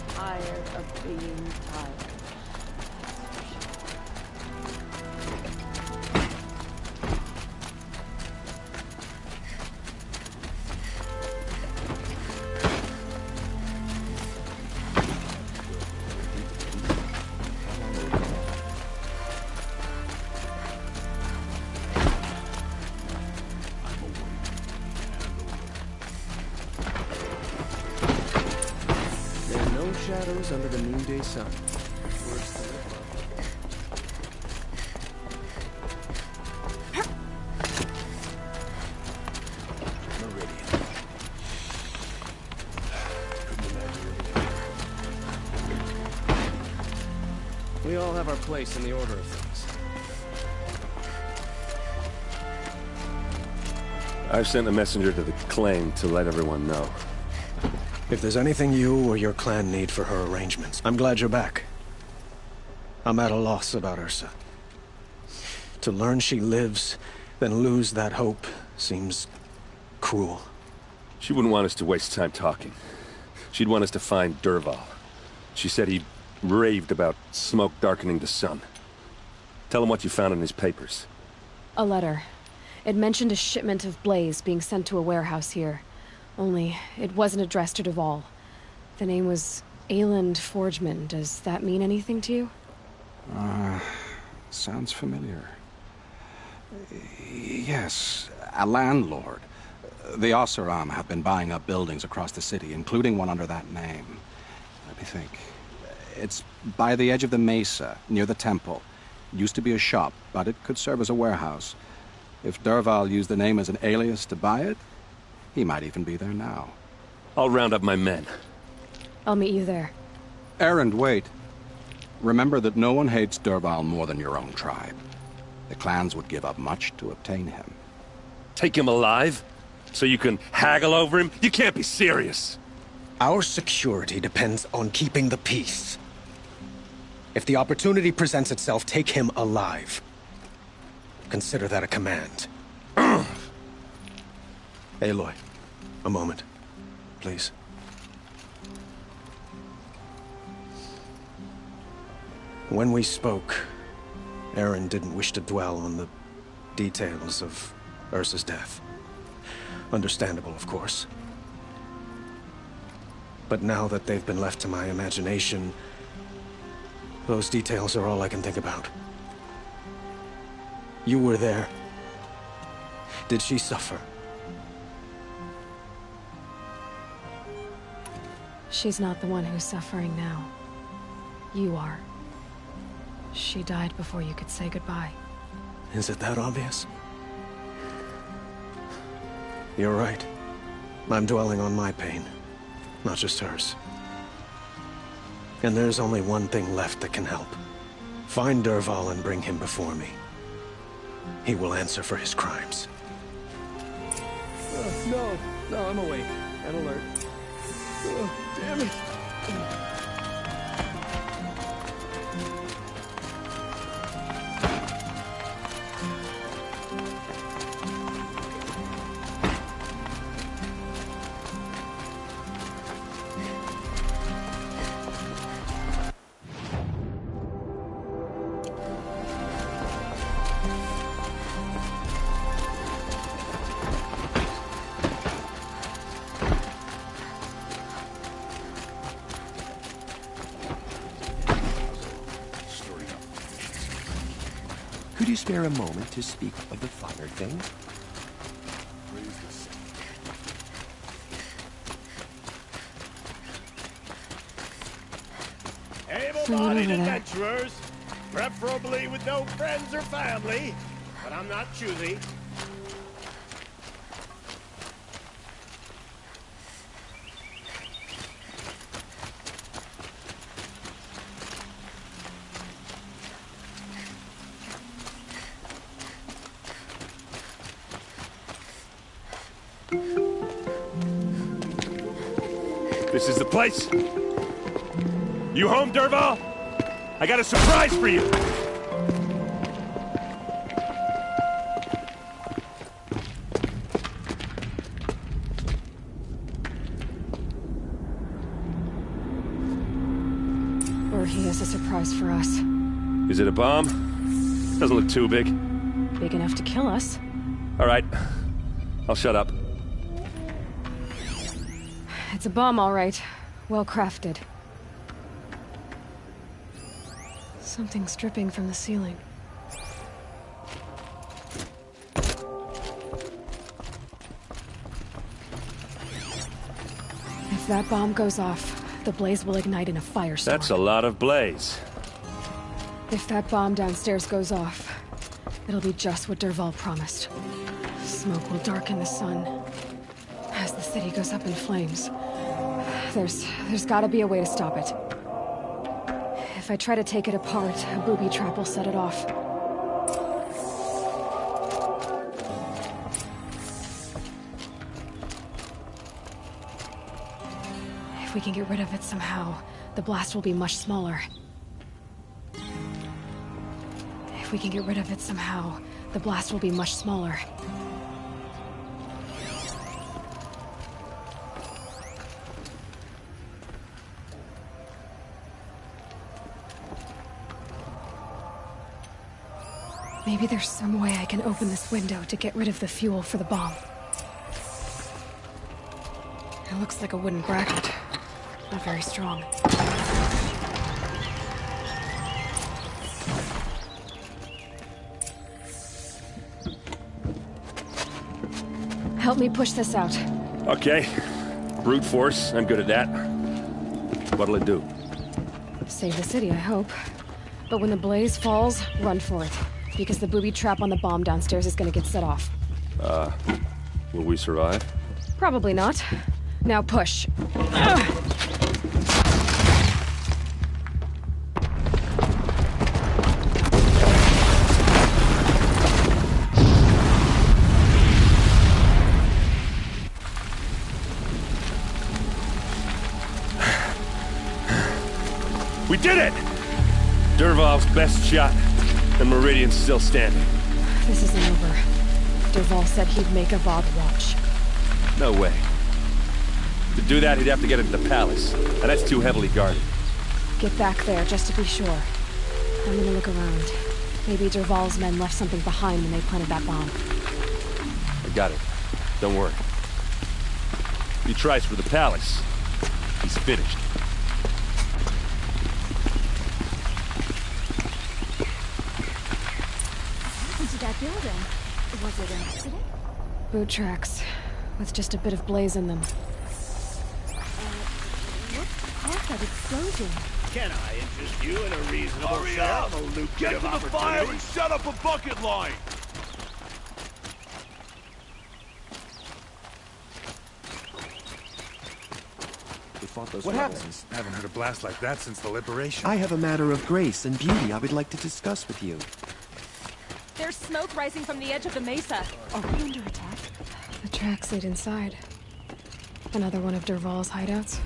Tired of being tired. Shadows under the noonday sun. Worse than Meridian. We all have our place in the order of things. I've sent a messenger to the claim to let everyone know. If there's anything you or your clan need for her arrangements, I'm glad you're back. I'm at a loss about Ursa. To learn she lives, then lose that hope, seems cruel. She wouldn't want us to waste time talking. She'd want us to find Dervahl. She said he raved about smoke darkening the sun. Tell him what you found in his papers. A letter. It mentioned a shipment of blaze being sent to a warehouse here. Only, it wasn't addressed to Dervahl. The name was Ayland Forgeman. Does that mean anything to you? Sounds familiar. Yes, a landlord. The Oseram have been buying up buildings across the city, including one under that name. Let me think. It's by the edge of the mesa, near the temple. Used to be a shop, but it could serve as a warehouse. If Dervahl used the name as an alias to buy it, he might even be there now. I'll round up my men. I'll meet you there. Erend, wait. Remember that no one hates Dervahl more than your own tribe. The clans would give up much to obtain him. Take him alive? So you can haggle over him? You can't be serious. Our security depends on keeping the peace. If the opportunity presents itself, take him alive. Consider that a command. Aloy, a moment, please. When we spoke, Erend didn't wish to dwell on the details of Ursa's death. Understandable, of course. But now that they've been left to my imagination, those details are all I can think about. You were there. Did she suffer? She's not the one who's suffering now. You are. She died before you could say goodbye. Is it that obvious? You're right. I'm dwelling on my pain, not just hers. And there's only one thing left that can help. Find Dervahl and bring him before me. He will answer for his crimes. No, I'm awake and alert. Damn it! Could you spare a moment to speak of the finer things? Able-bodied adventurers, preferably with no friends or family, but I'm not choosy. This is the place. You home, Dervahl? I got a surprise for you. he has a surprise for us. Is it a bomb? Doesn't look too big. Big enough to kill us. All right. I'll shut up. It's a bomb, all right. Well crafted. Something's dripping from the ceiling. If that bomb goes off, the blaze will ignite in a firestorm. That's a lot of blaze. If that bomb downstairs goes off, it'll be just what Dervahl promised. Smoke will darken the sun as the city goes up in flames. There's gotta be a way to stop it. If I try to take it apart, a booby trap will set it off. If we can get rid of it somehow, the blast will be much smaller. If we can get rid of it somehow, the blast will be much smaller. Maybe there's some way I can open this window to get rid of the fuel for the bomb. It looks like a wooden bracket. Not very strong. Help me push this out. Okay. Brute force, I'm good at that. What'll it do? Save the city, I hope. But when the blaze falls, run for it. Because the booby trap on the bomb downstairs is gonna get set off. Will we survive? Probably not. Now push. We did it! Dervahl's best shot, and Meridian's still standing. This isn't over. Dervahl said he'd make a Vogue watch. No way. To do that, he'd have to get into the palace, and that's too heavily guarded. Get back there, just to be sure. I'm gonna look around. Maybe Dervahl's men left something behind when they planted that bomb. I got it. Don't worry. If he tries for the palace, he's finished. That building. Was it an accident? Boot tracks, with just a bit of blaze in them. What caused that explosion? Can I interest you in a reasonable Hurry up! a lucrative Get to the opportunity? fire and set up a bucket line! What happened? I haven't heard a blast like that since the liberation. I have a matter of grace and beauty I would like to discuss with you. There's smoke rising from the edge of the mesa. Are we under attack? The tracks lead inside. Another one of Dervahl's hideouts.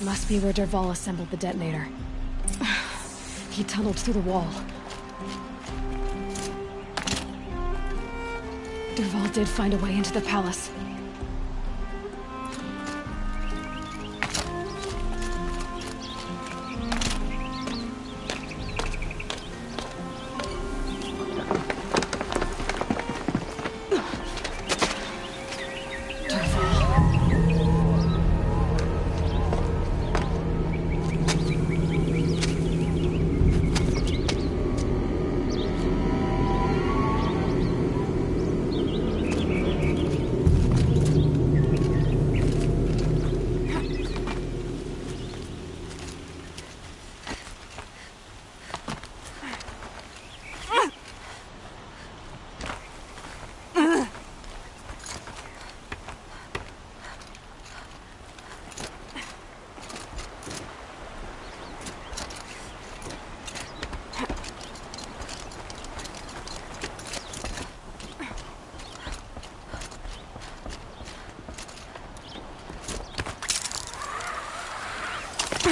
Must be where Dervahl assembled the detonator. He tunneled through the wall. Dervahl did find a way into the palace.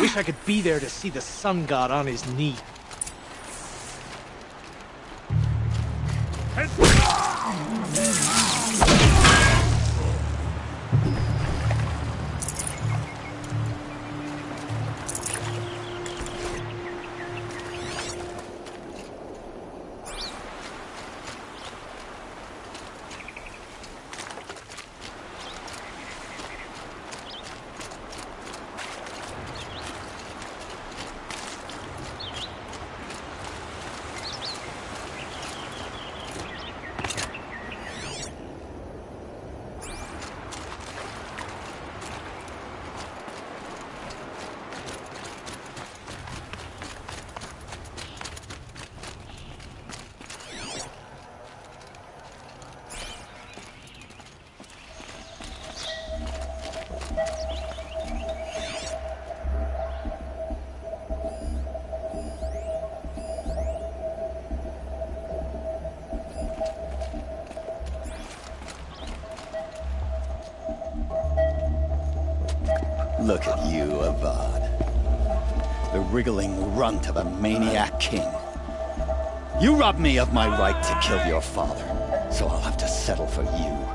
Wish I could be there to see the sun god on his knee. Look at you, Avad. The wriggling runt of a maniac king. You robbed me of my right to kill your father, so I'll have to settle for you.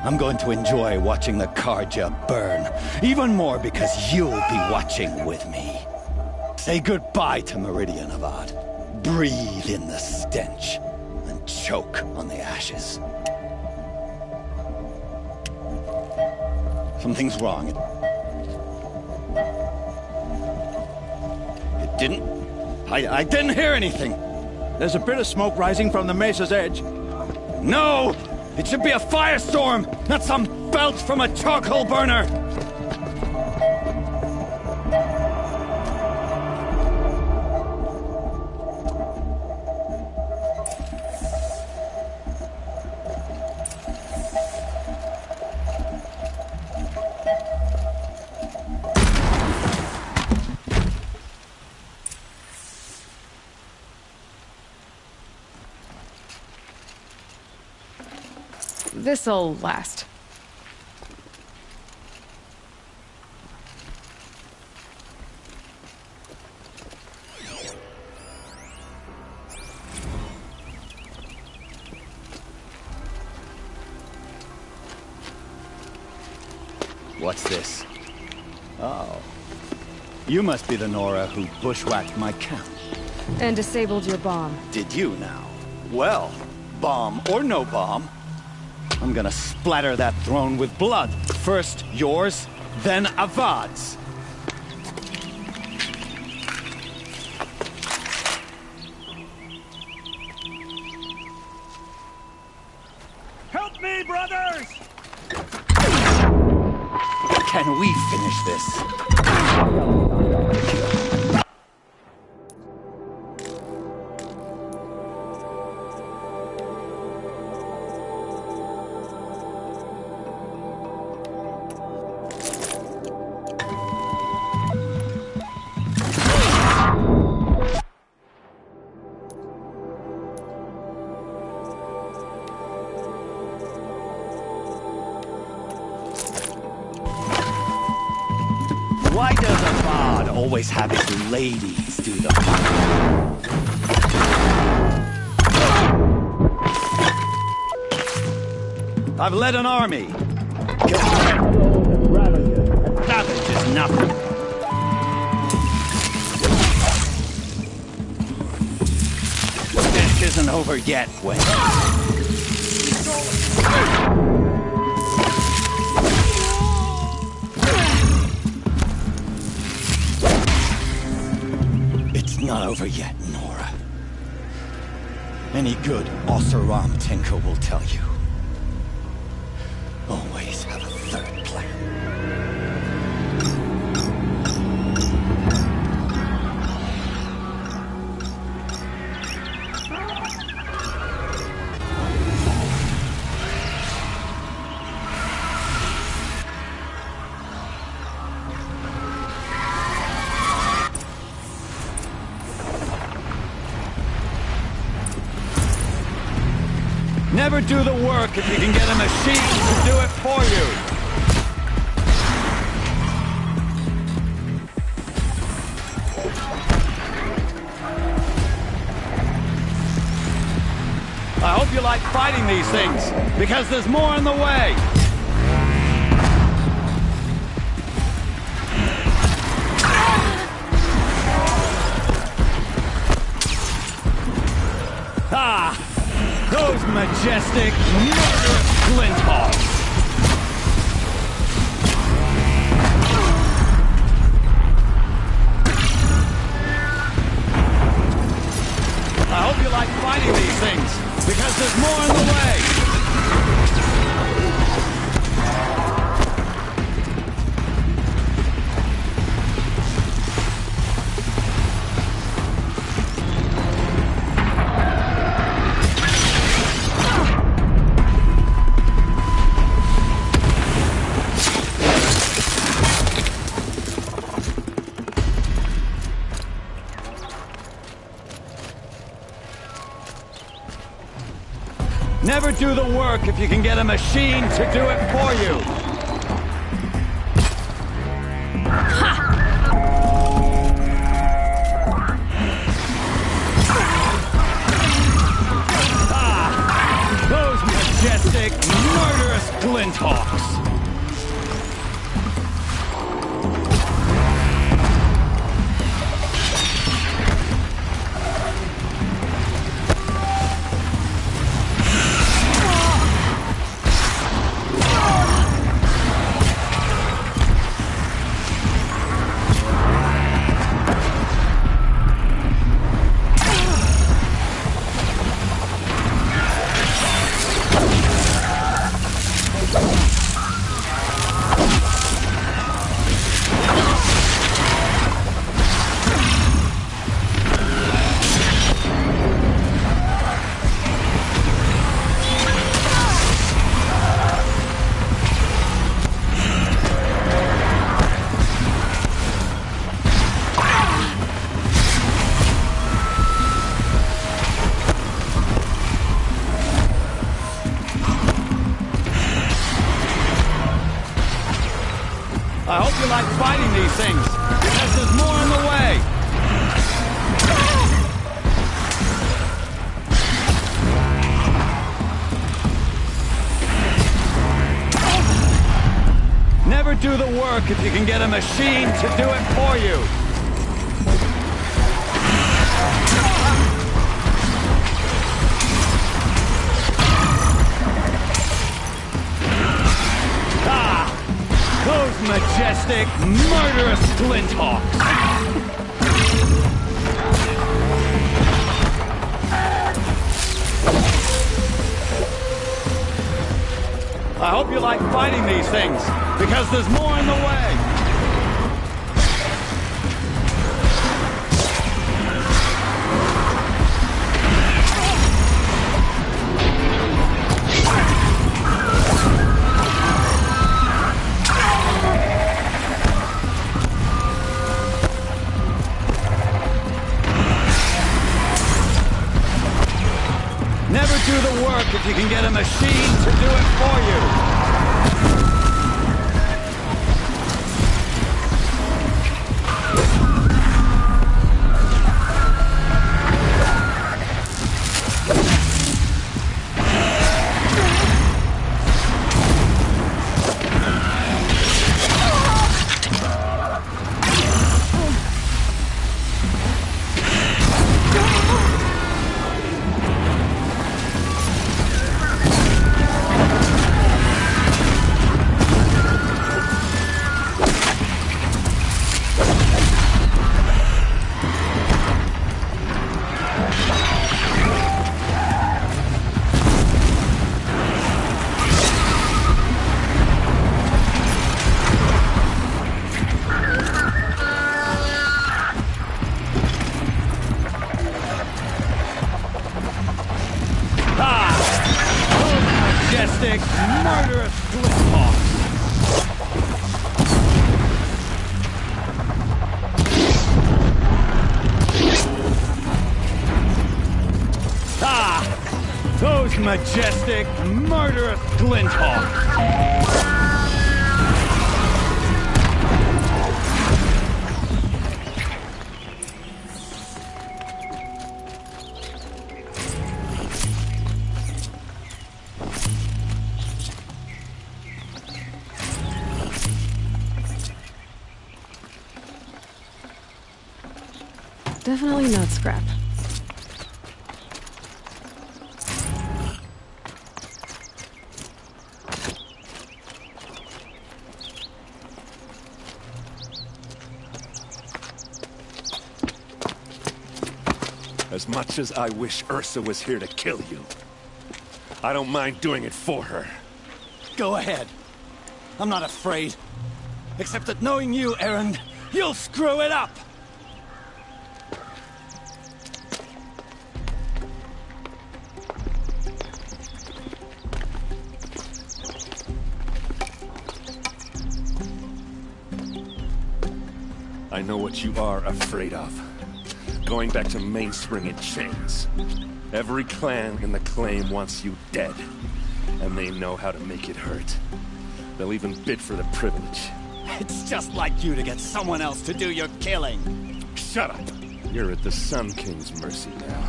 I'm going to enjoy watching the Karja burn, even more because you'll be watching with me. Say goodbye to Meridian, Avad. Breathe in the stench, and choke on the ashes. Something's wrong. I didn't hear anything. There's a bit of smoke rising from the mesa's edge. No! It should be a firestorm, not some belch from a charcoal burner! This'll last. What's this? Oh. You must be the Nora who bushwhacked my camp. And disabled your bomb. Did you now? Well, bomb or no bomb, I'm gonna splatter that throne with blood. First yours, then Avad's. Help me, brothers! Can we finish this? Why does Avad always have his ladies do the I've led an army. Savage is nothing. This isn't over yet, Wayne. Not over yet, Nora. Any good Oseram tinker will tell you. Always have a third plan. Never do the work if you can get a machine to do it for you. like fighting these things, because there's more in the way. Ah! Those majestic, murderous flinthawks! I hope you like fighting these things, because there's more in the way! Never do the work if you can get a machine to do it for you. Ah! Those majestic, murderous flinthawks! I hope you like fighting these things, because there's more in the way! Never do the work if you can get a machine to do it for you! Those majestic, murderous flinthawks! I hope you like fighting these things, because there's more in the way! Never do the work if you can get a machine to do it for you. Majestic, murderous flinthawks! Ah! Those majestic, murderous flinthawks! definitely not scrap. As much as I wish Ursa was here to kill you, I don't mind doing it for her. Go ahead. I'm not afraid. Except that knowing you, Aaron, you'll screw it up! I know what you are afraid of. Going back to Mainspring in chains. Every clan in the claim wants you dead. And they know how to make it hurt. They'll even bid for the privilege. It's just like you to get someone else to do your killing. Shut up! You're at the Sun King's mercy now.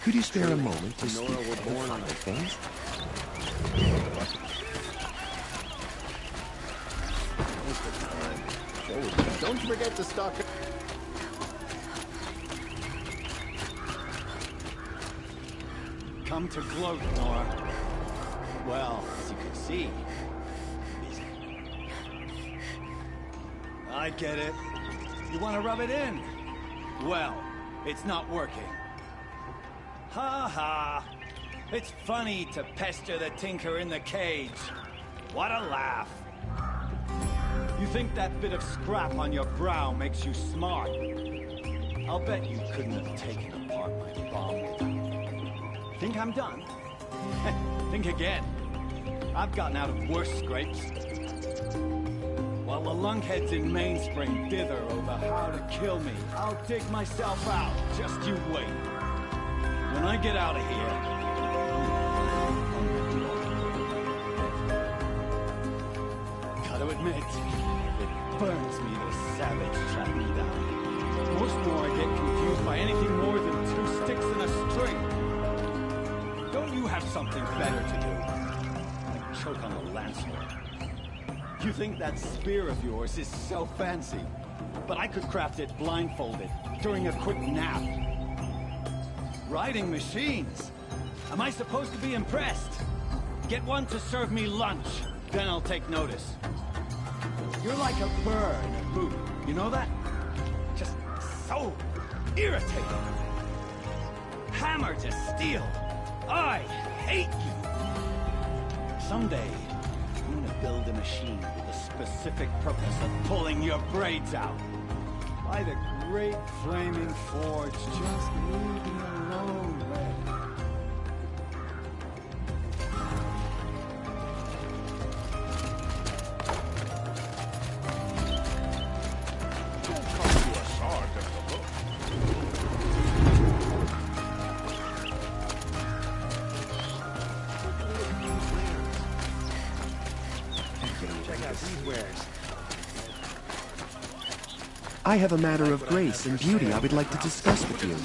Could you spare a moment to speak of finer things? Don't forget to stock it. Come to gloat, Nora. Well, as you can see, busy. I get it. You want to rub it in? Well, it's not working. Ha ha! It's funny to pester the tinker in the cage. What a laugh. You think that bit of scrap on your brow makes you smart? I'll bet you couldn't have taken apart my bomb without. Think I'm done? Think again. I've gotten out of worse scrapes. While the lunkheads in Mainspring dither over how to kill me, I'll dig myself out. Just you wait. When I get out of here... Gotta admit, it burns me this savage track me down. Most more I get confused by anything more than two sticks and a string. Don't you have something better to do? Like choke on a lancelot. You think that spear of yours is so fancy, but I could craft it blindfolded during a quick nap. Riding machines? Am I supposed to be impressed? Get one to serve me lunch, then I'll take notice. You're like a bird in a boot, you know that? Just so irritating. Hammer to steel. I hate you. Someday, I'm gonna build a machine with the specific purpose of pulling your braids out. By the great flaming forge, just leave me alone, Red. Don't come to us hard, Mr. Hook. Check out these wares. I have a matter of grace and beauty I would like to discuss with you.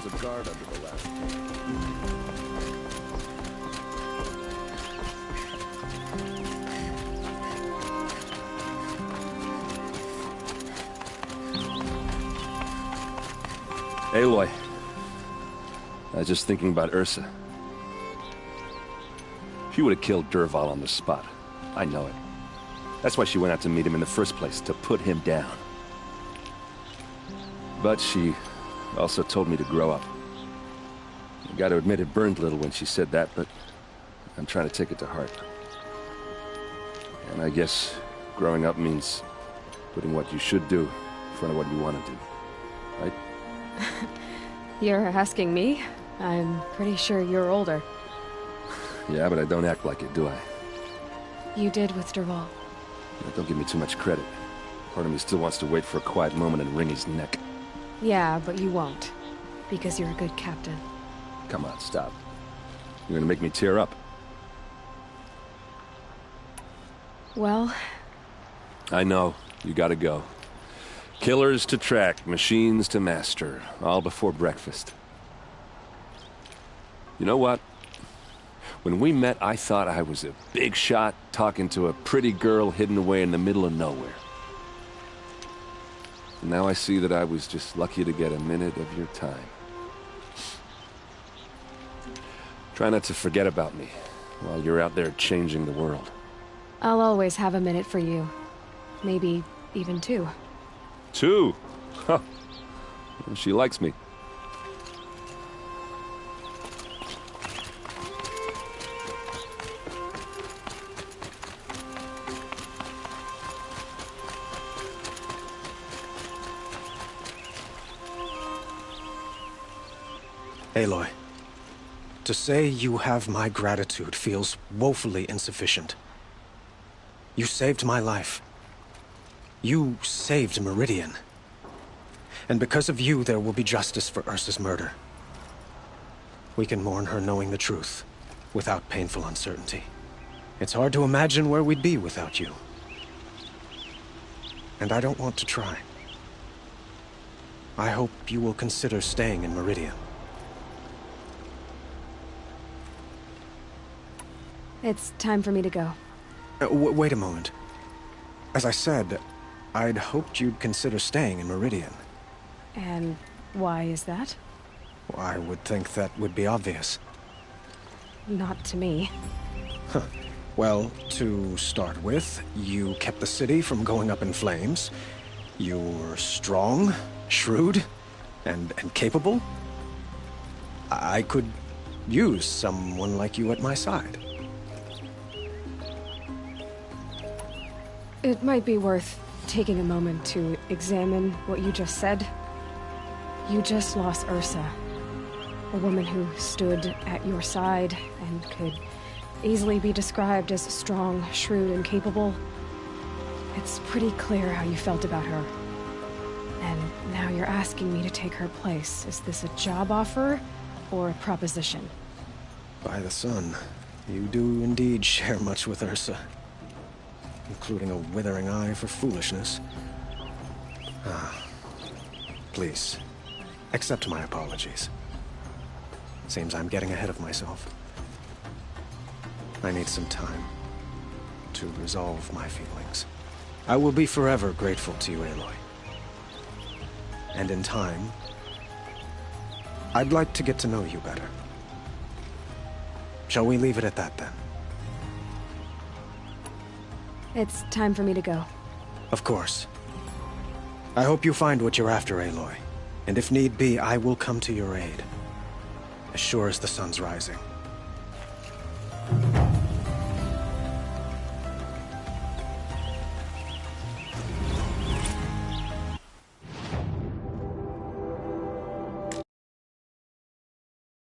There's a guard under the last. Aloy. I was just thinking about Ursa. She would have killed Dervahl on the spot. I know it. That's why she went out to meet him in the first place, to put him down. But she also told me to grow up. I gotta admit it burned a little when she said that, but I'm trying to take it to heart. And I guess growing up means putting what you should do in front of what you want to do. Right? You're asking me? I'm pretty sure you're older. Yeah, but I don't act like it, do I? You did with Dervahl. Don't give me too much credit. Part of me still wants to wait for a quiet moment and wring his neck. Yeah, but you won't. Because you're a good captain. Come on, stop. You're gonna make me tear up. Well... I know. You gotta go. Killers to track, machines to master. All before breakfast. You know what? When we met, I thought I was a big shot talking to a pretty girl hidden away in the middle of nowhere. And now I see that I was just lucky to get a minute of your time. Try not to forget about me while you're out there changing the world. I'll always have a minute for you. Maybe even 2. 2? Huh. She likes me. Aloy, to say you have my gratitude feels woefully insufficient. You saved my life. You saved Meridian. And because of you, there will be justice for Ursa's murder. We can mourn her knowing the truth, without painful uncertainty. It's hard to imagine where we'd be without you. And I don't want to try. I hope you will consider staying in Meridian. It's time for me to go. Wait a moment. As I said, I'd hoped you'd consider staying in Meridian. And why is that? I would think that would be obvious. Not to me. Huh. Well, to start with, you kept the city from going up in flames. You're strong, shrewd, and capable. I could use someone like you at my side. It might be worth taking a moment to examine what you just said. You just lost Ursa. A woman who stood at your side and could easily be described as strong, shrewd, and capable. It's pretty clear how you felt about her. And now you're asking me to take her place. Is this a job offer or a proposition? By the sun, you do indeed share much with Ursa. Including a withering eye for foolishness. Please, accept my apologies. Seems I'm getting ahead of myself. I need some time to resolve my feelings. I will be forever grateful to you, Aloy. And in time, I'd like to get to know you better. Shall we leave it at that, then? It's time for me to go. Of course. I hope you find what you're after, Aloy. And if need be, I will come to your aid. As sure as the sun's rising.